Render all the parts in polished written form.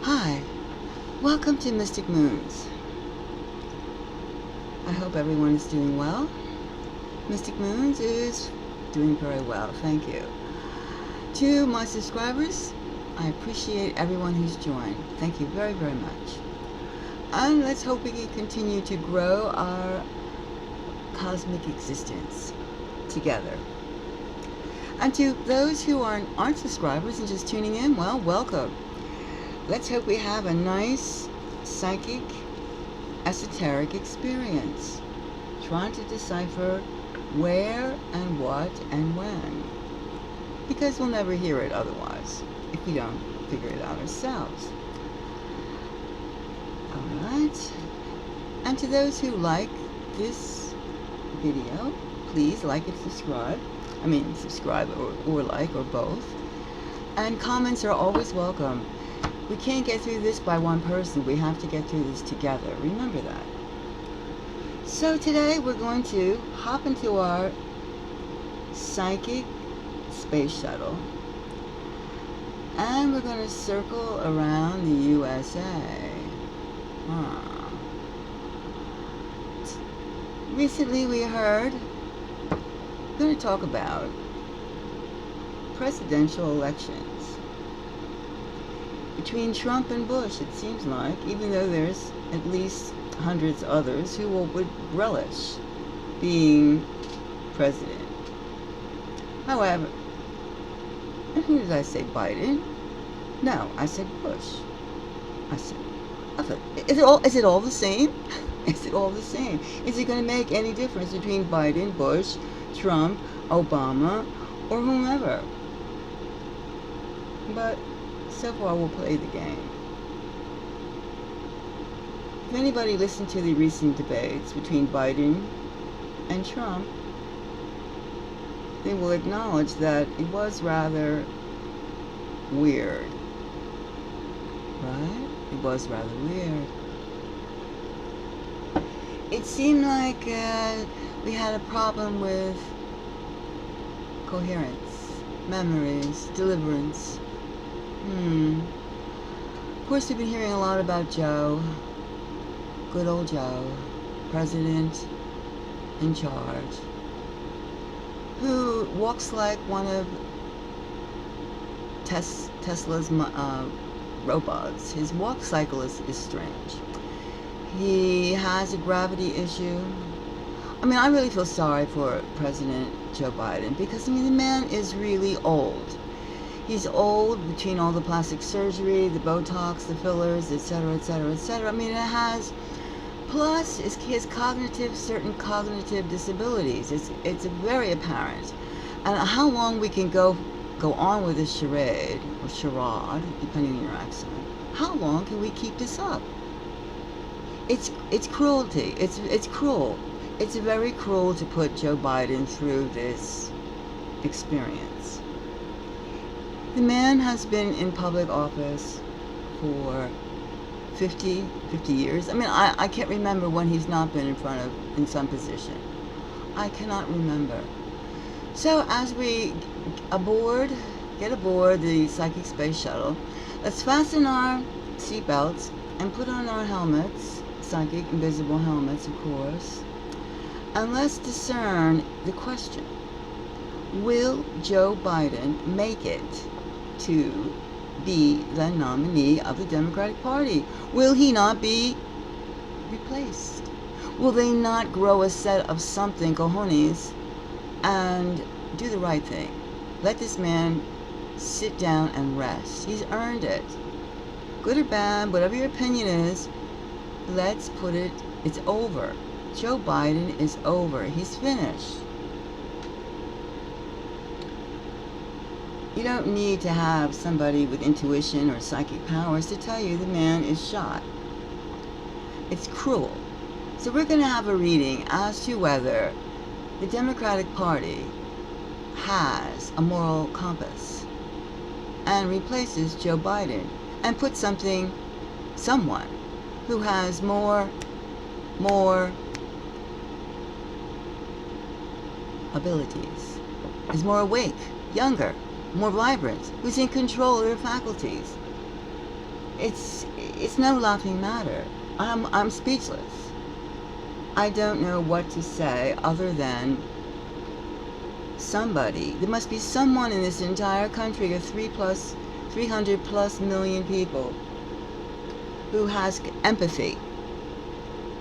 Hi, welcome to Mystic Moons. I hope everyone is doing well. Mystic Moons is doing very well, thank you. To my subscribers, I appreciate everyone who's joined. Thank you very, very much. And let's hope we can continue to grow our cosmic existence together. And to those who aren't subscribers and just tuning in, well, welcome. Let's hope we have a nice psychic, esoteric experience, trying to decipher where and what and when. Because we'll never hear it otherwise, if we don't figure it out ourselves. Alright. And to those who like this video, please like and subscribe. Subscribe or like or both. And comments are always welcome. We can't get through this by one person. We have to get through this together. Remember that. So today we're going to hop into our psychic space shuttle. And we're going to circle around the USA. Recently we heard, we're going to talk about presidential elections. Between Trump and Bush, it seems like, even though there's at least hundreds of others who would relish being president. However, and who did I say? Biden? No, I said Bush. I thought, is it all the same? Is it all the same? Is it going to make any difference between Biden, Bush, Trump, Obama, or whomever? But so far we'll play the game. If anybody listened to the recent debates between Biden and Trump, they will acknowledge that it was rather weird. Right? It was rather weird. It seemed like we had a problem with coherence, memories, deliverance. Of course, we've been hearing a lot about Joe. Good old Joe, president in charge, who walks like one of Tesla's robots. His walk cycle is strange. He has a gravity issue. I really feel sorry for President Joe Biden because, the man is really old. He's old between all the plastic surgery, the Botox, the fillers, etc., etc., etc. It has, plus he has certain cognitive disabilities. It's very apparent. And how long we can go on with this charade, or charade, depending on your accent, how long can we keep this up? It's cruelty. It's cruel. It's very cruel to put Joe Biden through this experience. The man has been in public office for 50 years. I can't remember when he's not been in some position. I cannot remember. So as we get aboard the psychic space shuttle, let's fasten our seatbelts and put on our helmets, psychic invisible helmets, of course, and let's discern the question. Will Joe Biden make it to be the nominee of the Democratic Party? Will he not be replaced? Will they not grow a set of something, cojones, and do the right thing? Let this man sit down and rest. He's earned it. Good or bad, whatever your opinion is, let's put it, it's over. Joe Biden is over. He's finished. You don't need to have somebody with intuition or psychic powers to tell you the man is shot. It's cruel. So we're going to have a reading as to whether the Democratic Party has a moral compass and replaces Joe Biden and puts someone who has more abilities, is more awake, younger, more vibrant, who's in control of their faculties. it's no laughing matter. I'm speechless. I don't know what to say other than there must be someone in this entire country of 300 plus million people who has empathy,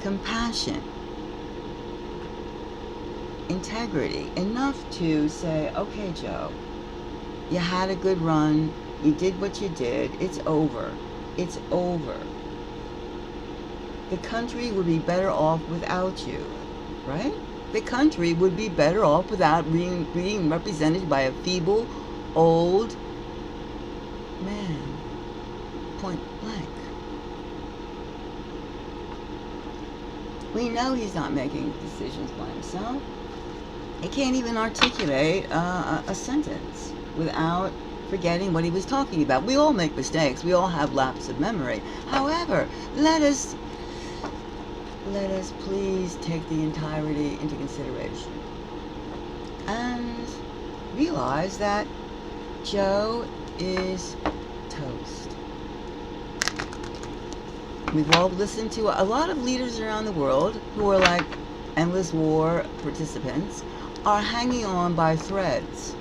compassion, integrity, enough to say, okay, Joe, you had a good run, you did what you did, it's over. It's over. The country would be better off without you, right? The country would be better off without being represented by a feeble, old man. Point blank. We know he's not making decisions by himself. He can't even articulate a sentence without forgetting what he was talking about. We all make mistakes. We all have lapses of memory. However, let us please take the entirety into consideration and realize that Joe is toast. We've all listened to a lot of leaders around the world who are like endless war participants, are hanging on by threads.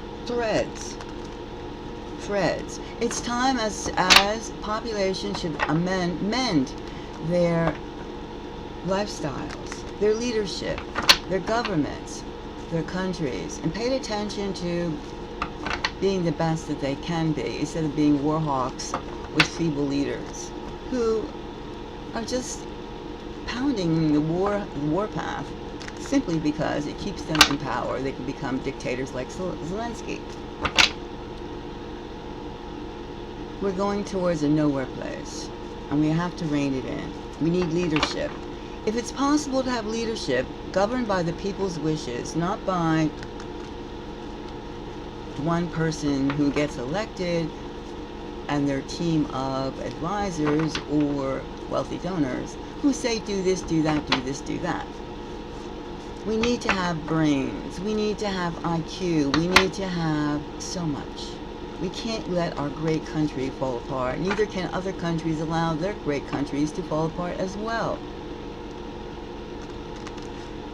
It's time as population should mend their lifestyles, their leadership, their governments, their countries, and paid attention to being the best that they can be instead of being war hawks with feeble leaders who are just pounding the war path simply because it keeps them in power. They can become dictators like Zelensky. We're going towards a nowhere place, and we have to rein it in. We need leadership. If it's possible to have leadership governed by the people's wishes, not by one person who gets elected and their team of advisors or wealthy donors who say do this, do that, do this, do that. We need to have brains. We need to have IQ. We need to have so much. We can't let our great country fall apart. Neither can other countries allow their great countries to fall apart as well.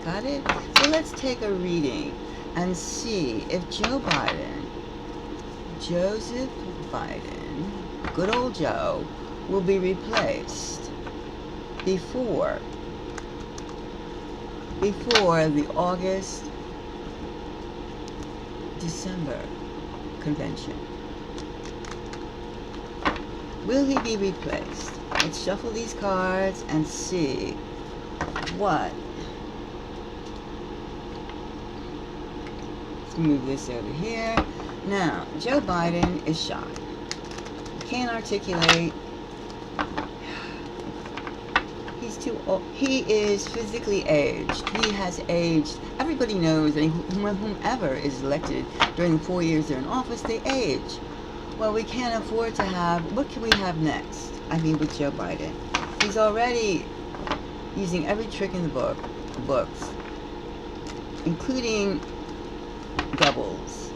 Got it? So let's take a reading and see if Joseph Biden, good old Joe, will be replaced before the August-December convention. Will he be replaced? Let's shuffle these cards and see what. Let's move this over here. Now, Joe Biden is shot. Can't articulate. He's too old. He is physically aged. He has aged. Everybody knows that whomever is elected during the 4 years they're in office, they age. Well, we can't afford to have. What can we have next? I mean, with Joe Biden, he's already using every trick in the books, including doubles.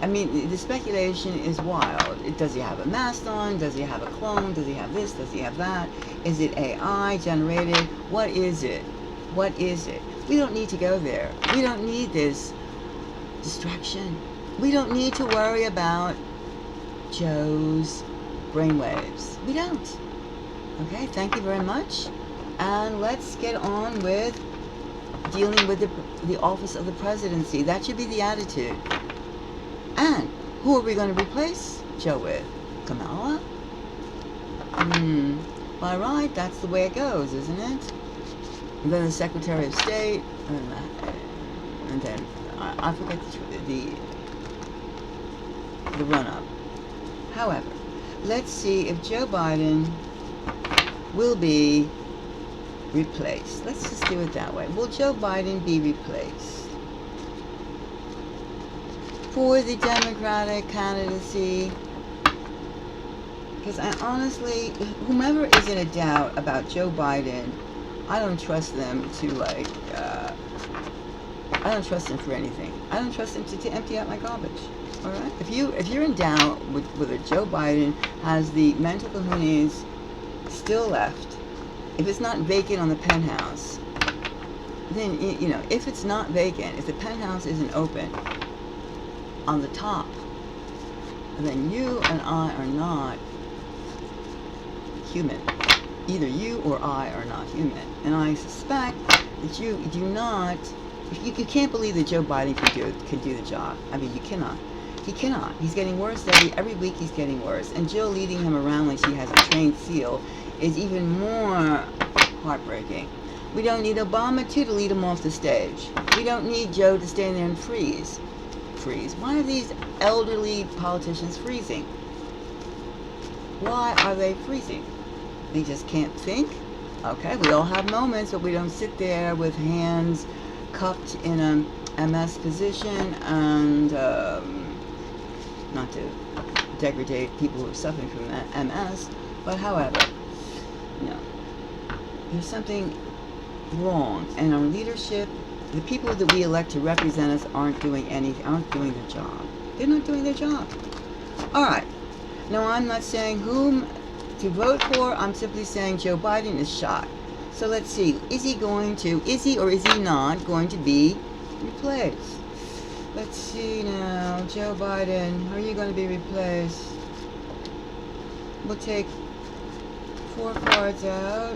I mean, the speculation is wild. Does he have a mask on? Does he have a clone? Does he have this? Does he have that? Is it AI generated? What is it? What is it? We don't need to go there. We don't need this distraction. We don't need to worry about Joe's brainwaves. We don't. Okay, thank you very much. And let's get on with dealing with the office of the presidency. That should be the attitude. And who are we going to replace Joe with? Kamala? By right, that's the way it goes, isn't it? And then the Secretary of State, and then I forget the run-up. However, let's see if Joe Biden will be replaced. Let's just do it that way. Will Joe Biden be replaced for the Democratic candidacy? Because I honestly, whomever is in a doubt about Joe Biden, I don't trust them to I don't trust him for anything. I don't trust him to empty out my garbage. All right. If you're in doubt with whether Joe Biden has the mental cojones still left. If it's not vacant on the penthouse, then, you know, if it's not vacant, if the penthouse isn't open on the top, then you and I are not human. Either you or I are not human. And I suspect that you do not, you can't believe that Joe Biden could do the job. I mean, you cannot. He cannot. He's getting worse every week. He's getting worse. And Jill leading him around like she has a trained seal is even more heartbreaking. We don't need Obama to lead him off the stage. We don't need Joe to stand there and freeze. Why are these elderly politicians freezing? Why are they freezing? They just can't think? Okay, we all have moments, but we don't sit there with hands cupped in a MS position and, not to degrade people who are suffering from that MS, but however, no. There's something wrong, and our leadership, the people that we elect to represent us aren't doing their job. They're not doing their job. Alright, now I'm not saying whom to vote for, I'm simply saying Joe Biden is shot. So let's see, is he or is he not going to be replaced? Let's see now, Joe Biden, are you going to be replaced? We'll take 4 cards out.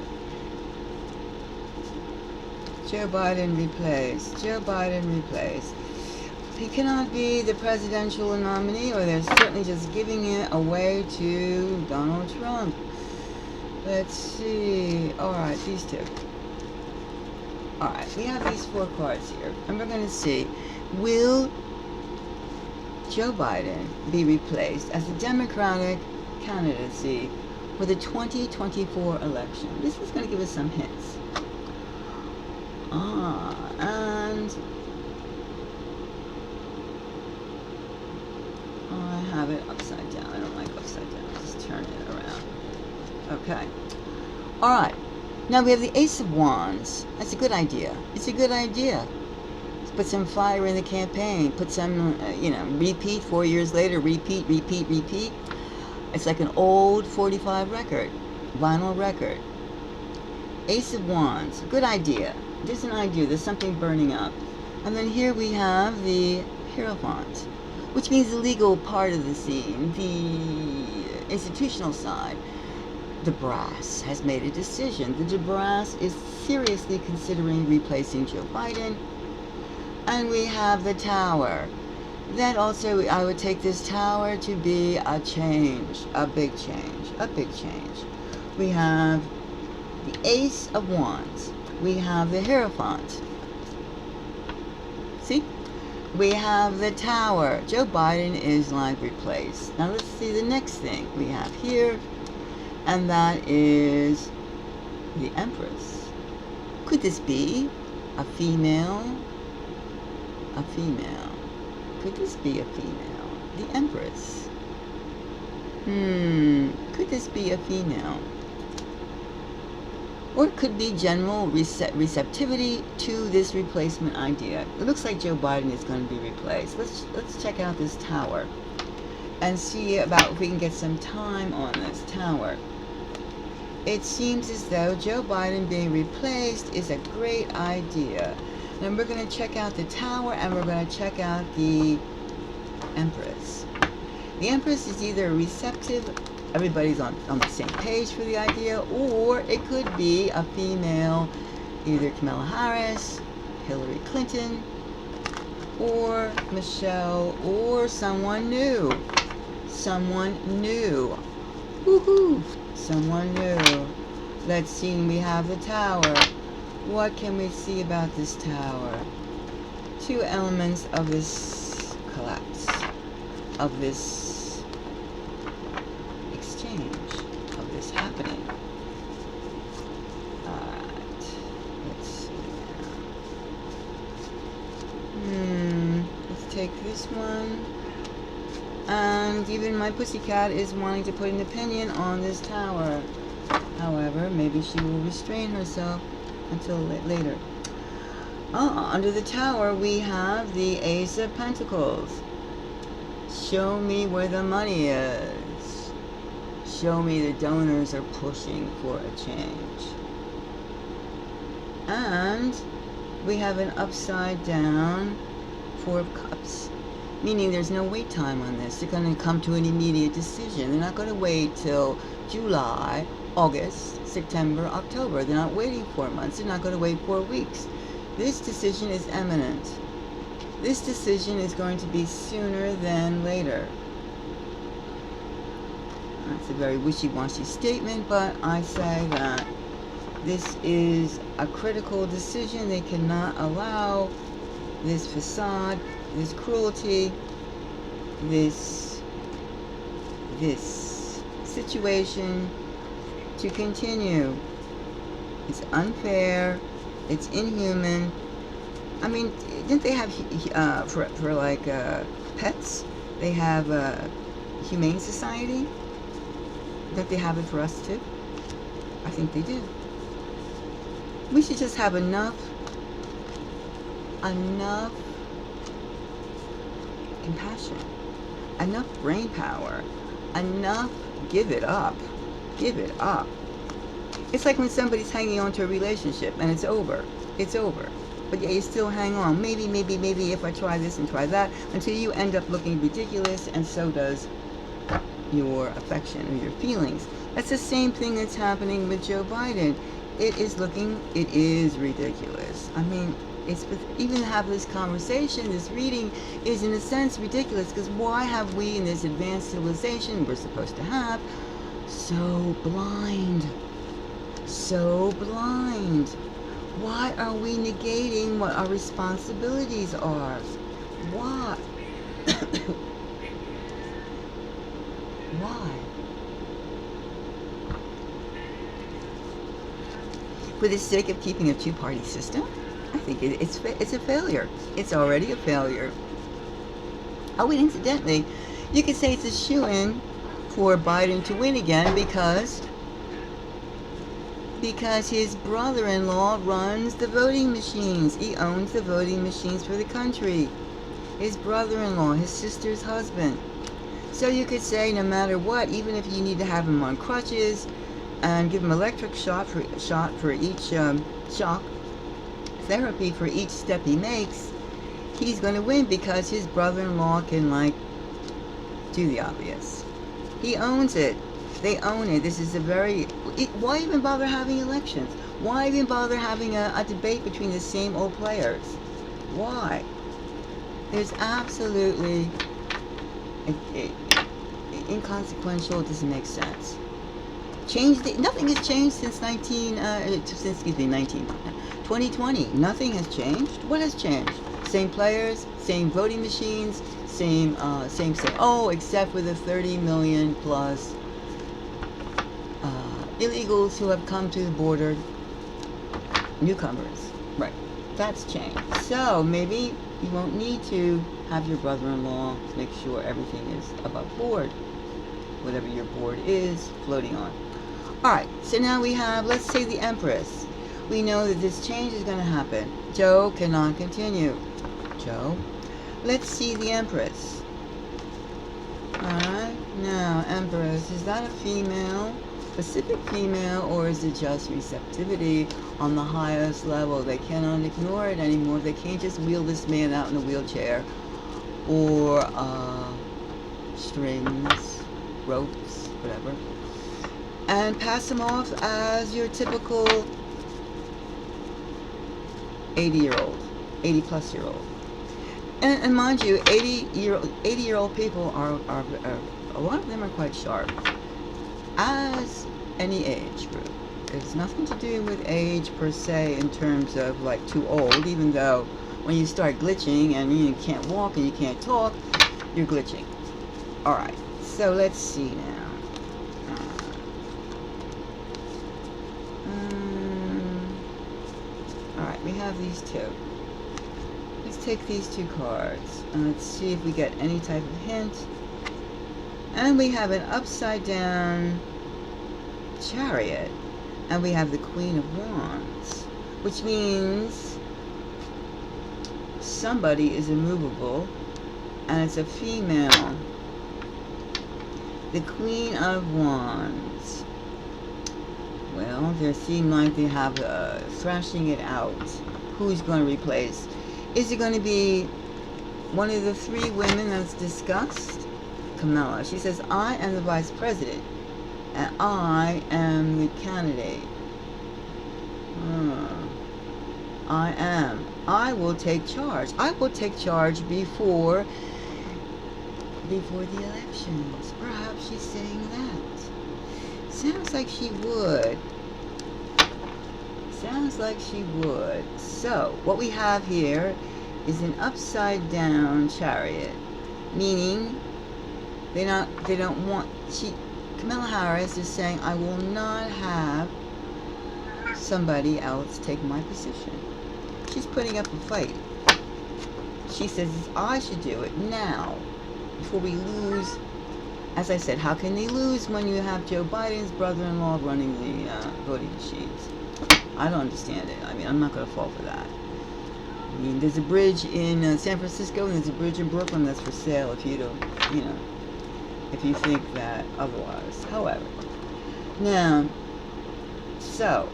Joe Biden replaced. Joe Biden replaced. He cannot be the presidential nominee, or they're certainly just giving it away to Donald Trump. Let's see. Alright, these two. Alright, we have these 4 cards here. And we're going to see, will Joe Biden be replaced as the Democratic candidacy for the 2024 election? This is going to give us some hints. And I have it upside down. I don't like upside down. Just turn it around. Okay. Alright. Now we have the Ace of Wands. That's a good idea. It's a good idea. Let's put some fire in the campaign. Put some, repeat 4 years later. Repeat. It's like an old 45 record. Vinyl record. Ace of Wands. Good idea. There's an idea. There's something burning up. And then here we have the Hierophant, which means the legal part of the scene, the institutional side. The brass has made a decision. The brass is seriously considering replacing Joe Biden. And we have the Tower. That also, I would take this Tower to be a change, a big change. We have the Ace of Wands. We have the Hierophant. See? We have the Tower. Joe Biden is like replaced. Now let's see the next thing we have here. And that is the Empress. Could this be a female? A female. Could this be a female? The Empress. Could this be a female? Or it could be general receptivity to this replacement idea. It looks like Joe Biden is going to be replaced. Let's check out this Tower and see about if we can get some time on this Tower. It seems as though Joe Biden being replaced is a great idea. And we're going to check out the Tower, and we're going to check out the Empress. The Empress is either receptive, everybody's on the same page for the idea, or it could be a female, either Kamala Harris, Hillary Clinton, or Michelle, or someone new. Woohoo! Someone new. Let's see, we have the Tower. What can we see about this Tower? 2 elements of this collapse, of this exchange, of this happening. Alright, let's see now. Let's take this one. And even my pussycat is wanting to put an opinion on this Tower. However, maybe she will restrain herself until later. Under the Tower, we have the Ace of Pentacles. Show me where the money is. show me the donors are pushing for a change. And we have an upside down Four of Cups, meaning there's no wait time on this. They're going to come to an immediate decision. They're not going to wait till July, August, September, October. They're not waiting 4 months. They're not going to wait 4 weeks. This decision is imminent. This decision is going to be sooner than later. That's a very wishy-washy statement, but I say that this is a critical decision. They cannot allow this facade, this cruelty, this situation to continue. It's unfair. It's inhuman. I mean, didn't they have for like pets? They have a humane society. Don't they have it for us too? I think they do. We should just have enough compassion, enough brain power, enough give it up. Give it up. It's like when somebody's hanging on to a relationship and it's over. It's over. But yeah, you still hang on. Maybe if I try this and try that, until you end up looking ridiculous, and so does your affection or your feelings. That's the same thing that's happening with Joe Biden. It is ridiculous. I mean, even to have this conversation, this reading is in a sense ridiculous, because why have we in this advanced civilization we're supposed to have so blind? So blind. Why are we negating what our responsibilities are? Why? Why? For the sake of keeping a two-party system? I think it's a failure. It's already a failure. Oh, and incidentally, you could say it's a shoo-in for Biden to win again because his brother-in-law runs the voting machines. He owns the voting machines for the country. His brother-in-law, his sister's husband. So you could say no matter what, even if you need to have him on crutches and give him electric shot for each shock therapy for each step he makes, he's going to win because his brother-in-law can do the obvious. He owns it. They own it. This is why even bother having elections? Why even bother having a debate between the same old players? Why? There's absolutely inconsequential. It doesn't make sense. Nothing has changed since 2020. Nothing has changed. What has changed? Same players, same voting machines, same. Oh, except for the 30 million plus illegals who have come to the border, newcomers. Right. That's changed. So maybe you won't need to have your brother-in-law make sure everything is above board, whatever your board is floating on. Alright, so now we have, let's say, the Empress. We know that this change is going to happen. Joe cannot continue. Joe. Let's see the Empress. Alright, now, Empress, is that a female? Specific female, or is it just receptivity on the highest level? They cannot ignore it anymore. They can't just wheel this man out in a wheelchair or strings, ropes, whatever, and pass him off as your typical 80-plus-year-old. And mind you, 80-year-old people are a lot of them are quite sharp. As any age group, it's nothing to do with age per se in terms of too old, even though when you start glitching and you can't walk and you can't talk, you're glitching. Alright, so let's see now. Alright, we have these two. Let's take these two cards and let's see if we get any type of hint. And we have an upside down Chariot, and we have the Queen of Wands, which means somebody is immovable, and it's a female. the Queen of Wands. Well, they seem like they have thrashing it out. Who's going to replace? Is it going to be one of the three women that's discussed? Kamala. She says, I am the vice president, and I am the candidate. I will take charge. I will take charge before the elections. Perhaps she's saying that. Sounds like she would. Sounds like she would. So, what we have here is an upside down chariot, meaning they don't want, Kamala Harris is saying, I will not have somebody else take my position. She's putting up a fight. She says I should do it now before we lose. As I said, how can they lose when you have Joe Biden's brother-in-law running the voting machines? I don't understand it. I mean, I'm not going to fall for that. I mean, there's a bridge in San Francisco and there's a bridge in Brooklyn that's for sale if you don't, if you think that otherwise. However, now, so,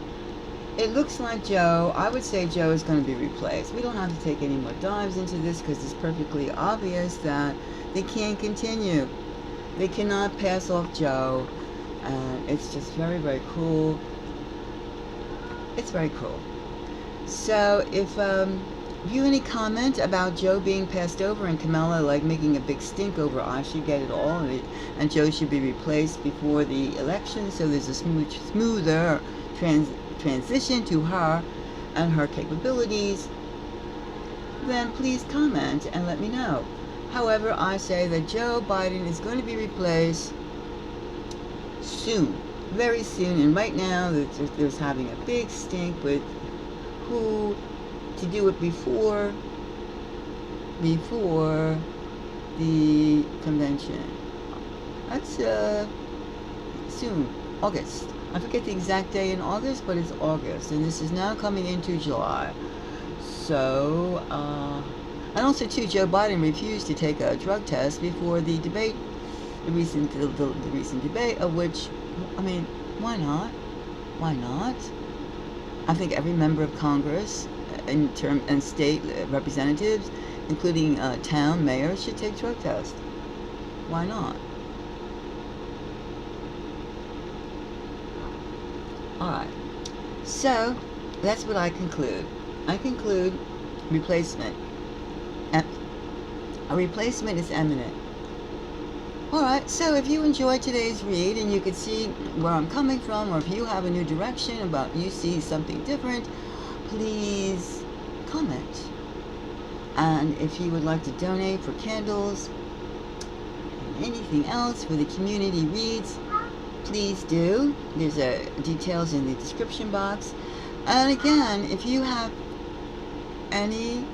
it looks like Joe, I would say Joe is going to be replaced. We don't have to take any more dives into this because it's perfectly obvious that they can't continue. They cannot pass off Joe, and it's just very, very cruel. It's very cruel. So, if you have any comment about Joe being passed over and Kamala like making a big stink over, I should get it all, and Joe should be replaced before the election, so there's a smoother transition to her and her capabilities, then please comment and let me know. However, I say that Joe Biden is going to be replaced soon, very soon, and right now there's having a big stink with who to do it before the convention. That's soon, August. I forget the exact day in August, but it's August, and this is now coming into July. So, and also too, Joe Biden refused to take a drug test before the debate, the recent debate, of which, I mean, why not? Why not? I think every member of Congress and state representatives, including town mayors, should take drug tests. Why not? Alright, so that's what I conclude. I conclude replacement. A replacement is imminent. Alright, so if you enjoyed today's read and you could see where I'm coming from, or if you have a new direction about you see something different, please comment. And if you would like to donate for candles and anything else for the community reads, please do. There's details in the description box. And again, if you have any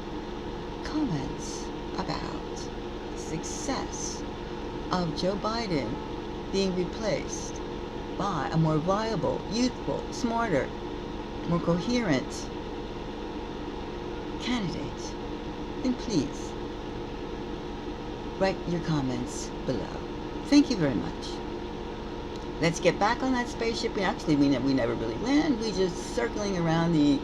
comments about the success of Joe Biden being replaced by a more viable, youthful, smarter, more coherent candidate, then please write your comments below. Thank you very much. Let's get back on that spaceship. Actually, we never really land. We just circling around the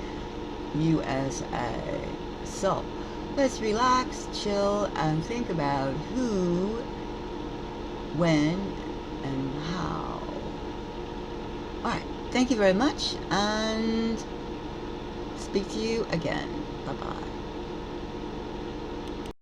USA. So, let's relax, chill, and think about who, when, and how. Alright, thank you very much, and speak to you again. Bye-bye.